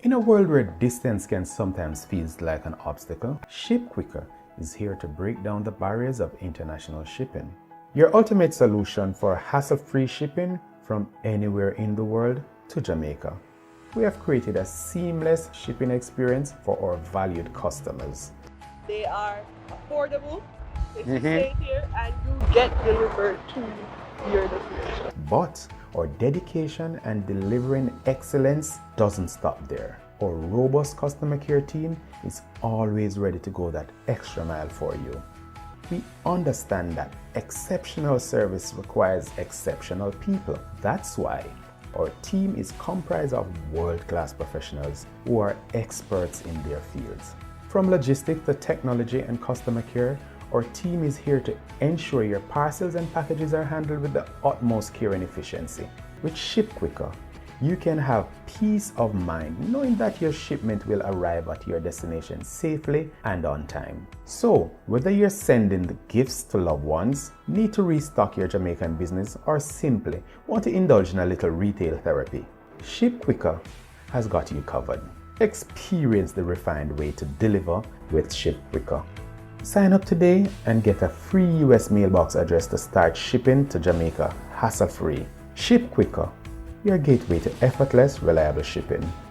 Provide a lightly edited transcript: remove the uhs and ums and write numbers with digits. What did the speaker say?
In a world where distance can sometimes feel like an obstacle, Ship Quicker is here to break down the barriers of international shipping. Your ultimate solution for hassle-free shipping from anywhere in the world to Jamaica. We have created a seamless shipping experience for our valued customers. They are affordable. If you stay here and you get delivered to your destination. But our dedication and delivering excellence doesn't stop there. Our robust customer care team is always ready to go that extra mile for you. We understand that exceptional service requires exceptional people. That's why our team is comprised of world-class professionals who are experts in their fields. From logistics to technology and customer care, our team is here to ensure your parcels and packages are handled with the utmost care and efficiency. With Ship Quicker, you can have peace of mind knowing that your shipment will arrive at your destination safely and on time. So, whether you're sending the gifts to loved ones, need to restock your Jamaican business, or simply want to indulge in a little retail therapy, Ship Quicker has got you covered. Experience the refined way to deliver with Ship Quicker. Sign up today and get a free US mailbox address to start shipping to Jamaica hassle-free. Ship Quicker, your gateway to effortless, reliable shipping.